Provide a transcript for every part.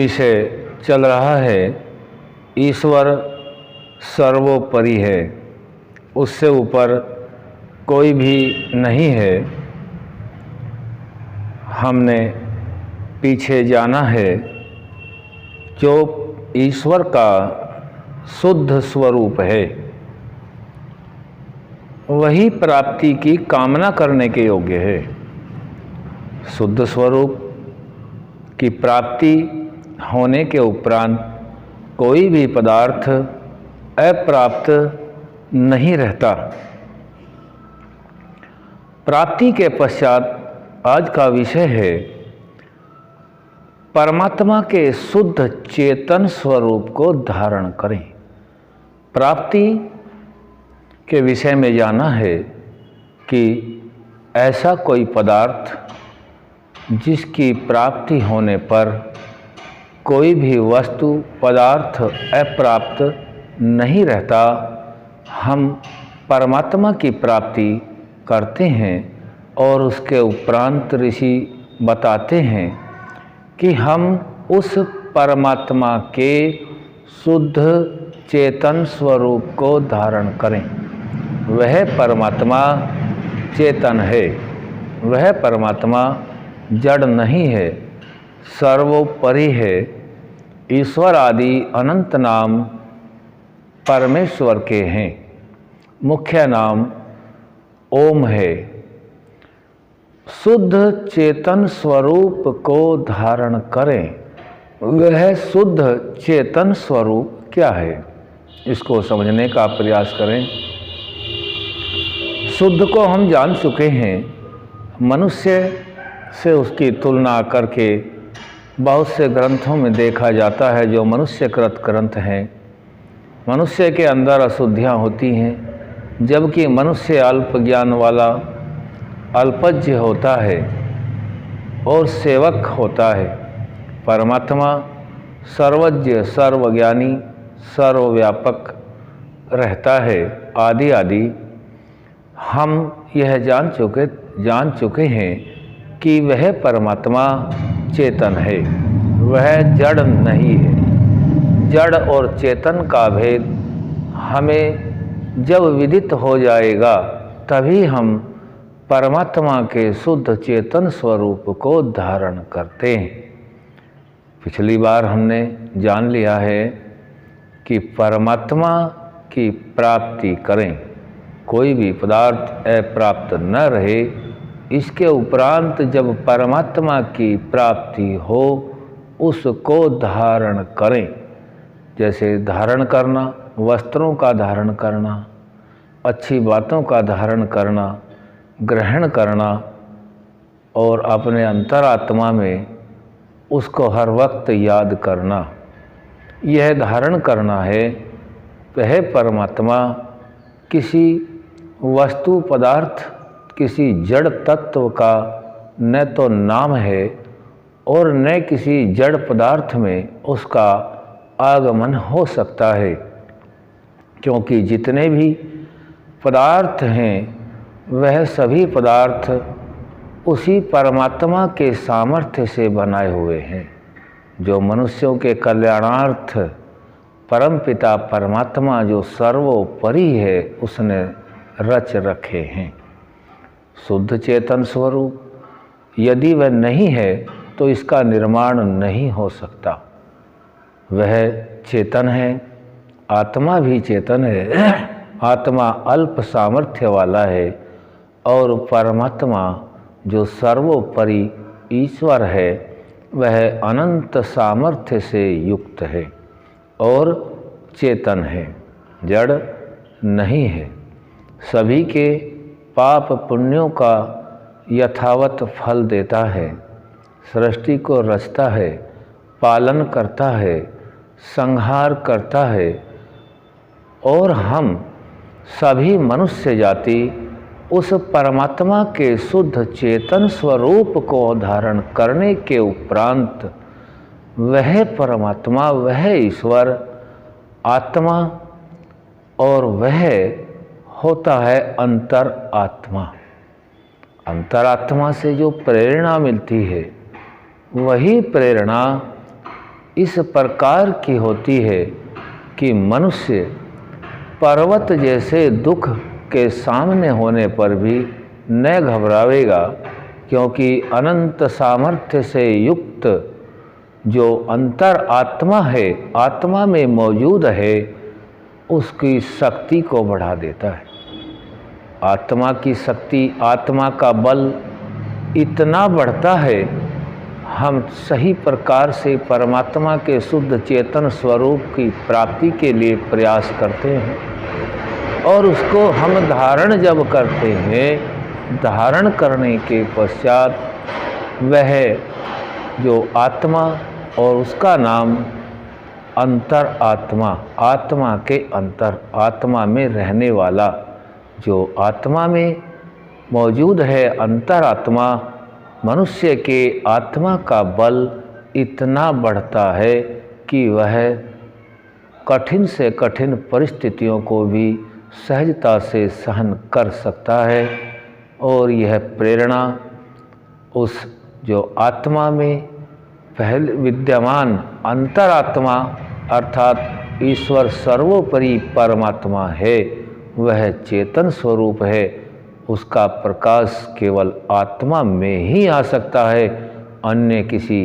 विषय चल रहा है, ईश्वर सर्वोपरि है, उससे ऊपर कोई भी नहीं है। हमने पीछे जाना है, जो ईश्वर का शुद्ध स्वरूप है वही प्राप्ति की कामना करने के योग्य है। शुद्ध स्वरूप की प्राप्ति होने के उपरांत कोई भी पदार्थ अप्राप्त नहीं रहता। प्राप्ति के पश्चात आज का विषय है परमात्मा के शुद्ध चेतन स्वरूप को धारण करें। प्राप्ति के विषय में जाना है कि ऐसा कोई पदार्थ जिसकी प्राप्ति होने पर कोई भी वस्तु पदार्थ अप्राप्त नहीं रहता। हम परमात्मा की प्राप्ति करते हैं और उसके उपरांत ऋषि बताते हैं कि हम उस परमात्मा के शुद्ध चेतन स्वरूप को धारण करें। वह परमात्मा चेतन है, वह परमात्मा जड़ नहीं है, सर्वोपरि है। ईश्वर आदि अनंत नाम परमेश्वर के हैं। मुख्य नाम ओम है। शुद्ध चेतन स्वरूप को धारण करें। वह शुद्ध चेतन स्वरूप क्या है, इसको समझने का प्रयास करें। शुद्ध को हम जान चुके हैं। मनुष्य से उसकी तुलना करके बहुत से ग्रंथों में देखा जाता है जो मनुष्यकृत ग्रंथ हैं। मनुष्य के अंदर अशुद्धियाँ होती हैं, जबकि मनुष्य अल्प ज्ञान वाला अल्पज्ञ होता है और सेवक होता है। परमात्मा सर्वज्ञ, सर्वज्ञानी, सर्वव्यापक रहता है। आदि आदि हम यह जान चुके हैं कि वह परमात्मा चेतन है, वह जड़ नहीं है। जड़ और चेतन का भेद हमें जब विदित हो जाएगा तभी हम परमात्मा के शुद्ध चेतन स्वरूप को धारण करते हैं। पिछली बार हमने जान लिया है कि परमात्मा की प्राप्ति करें, कोई भी पदार्थ अप्राप्त न रहे। इसके उपरांत जब परमात्मा की प्राप्ति हो उसको धारण करें। जैसे धारण करना, वस्त्रों का धारण करना, अच्छी बातों का धारण करना, ग्रहण करना और अपने अंतरात्मा में उसको हर वक्त याद करना, यह धारण करना है। वह परमात्मा किसी वस्तु पदार्थ, किसी जड़ तत्व का न तो नाम है और न किसी जड़ पदार्थ में उसका आगमन हो सकता है, क्योंकि जितने भी पदार्थ हैं वह सभी पदार्थ उसी परमात्मा के सामर्थ्य से बनाए हुए हैं। जो मनुष्यों के कल्याणार्थ परमपिता परमात्मा जो सर्वोपरि है उसने रच रखे हैं। शुद्ध चेतन स्वरूप यदि वह नहीं है तो इसका निर्माण नहीं हो सकता। वह चेतन है, आत्मा भी चेतन है। आत्मा अल्प सामर्थ्य वाला है और परमात्मा जो सर्वोपरि ईश्वर है वह अनंत सामर्थ्य से युक्त है और चेतन है, जड़ नहीं है। सभी के पाप पुण्यों का यथावत फल देता है, सृष्टि को रचता है, पालन करता है, संहार करता है और हम सभी मनुष्य जाति उस परमात्मा के शुद्ध चेतन स्वरूप को धारण करने के उपरांत वह परमात्मा, वह ईश्वर आत्मा और वह होता है अंतर आत्मा। अंतरात्मा से जो प्रेरणा मिलती है वही प्रेरणा इस प्रकार की होती है कि मनुष्य पर्वत जैसे दुख के सामने होने पर भी न घबरावेगा, क्योंकि अनंत सामर्थ्य से युक्त जो अंतर आत्मा है, आत्मा में मौजूद है, उसकी शक्ति को बढ़ा देता है। आत्मा की शक्ति, आत्मा का बल इतना बढ़ता है, हम सही प्रकार से परमात्मा के शुद्ध चेतन स्वरूप की प्राप्ति के लिए प्रयास करते हैं और उसको हम धारण जब करते हैं, धारण करने के पश्चात वह जो आत्मा और उसका नाम अंतर आत्मा, आत्मा के अंतर, आत्मा में रहने वाला, जो आत्मा में मौजूद है अंतर आत्मा, मनुष्य के आत्मा का बल इतना बढ़ता है कि वह कठिन से कठिन परिस्थितियों को भी सहजता से सहन कर सकता है। और यह प्रेरणा उस जो आत्मा में पहले विद्यमान अंतरात्मा अर्थात ईश्वर सर्वोपरि परमात्मा है, वह चेतन स्वरूप है, उसका प्रकाश केवल आत्मा में ही आ सकता है। अन्य किसी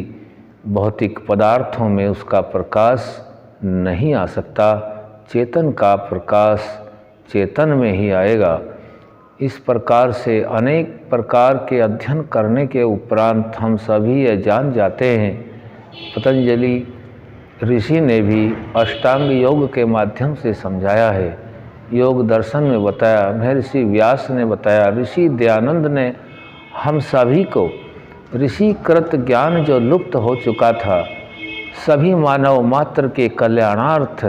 भौतिक पदार्थों में उसका प्रकाश नहीं आ सकता। चेतन का प्रकाश चेतन में ही आएगा। इस प्रकार से अनेक प्रकार के अध्ययन करने के उपरांत हम सभी यह जान जाते हैं, पतंजलि ऋषि ने भी अष्टांग योग के माध्यम से समझाया है, योग दर्शन में बताया, महर्षि व्यास ने बताया, ऋषि दयानंद ने हम सभी को ऋषिकृत ज्ञान जो लुप्त हो चुका था, सभी मानव मात्र के कल्याणार्थ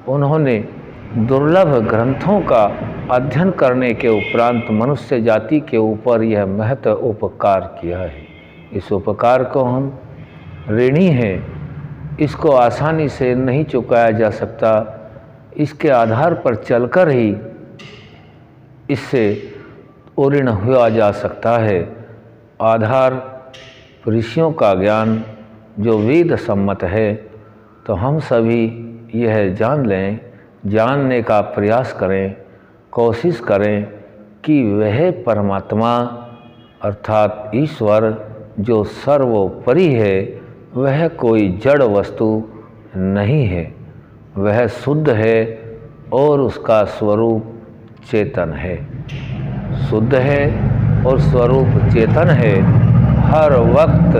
उन्होंने दुर्लभ ग्रंथों का अध्ययन करने के उपरांत मनुष्य जाति के ऊपर यह महत्व उपकार किया है। इस उपकार को हम ऋणी हैं, इसको आसानी से नहीं चुकाया जा सकता। इसके आधार पर चलकर ही इससे ऋण हुआ जा सकता है। आधार ऋषियों का ज्ञान जो वेद सम्मत है, तो हम सभी यह जान लें, जानने का प्रयास करें, कोशिश करें कि वह परमात्मा अर्थात ईश्वर जो सर्वोपरि है, वह कोई जड़ वस्तु नहीं है, वह शुद्ध है और उसका स्वरूप चेतन है। शुद्ध है और स्वरूप चेतन है, हर वक्त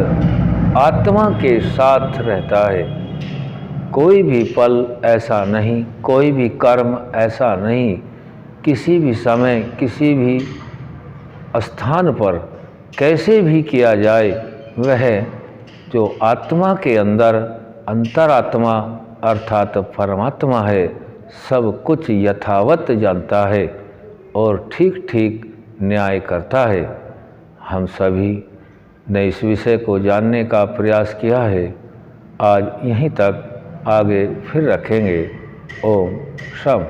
आत्मा के साथ रहता है। कोई भी पल ऐसा नहीं, कोई भी कर्म ऐसा नहीं, किसी भी समय किसी भी स्थान पर कैसे भी किया जाए, वह जो आत्मा के अंदर अंतरात्मा अर्थात परमात्मा है, सब कुछ यथावत जानता है और ठीक ठीक न्याय करता है। हम सभी ने इस विषय को जानने का प्रयास किया है। आज यहीं तक, आगे फिर रखेंगे। ओम शम।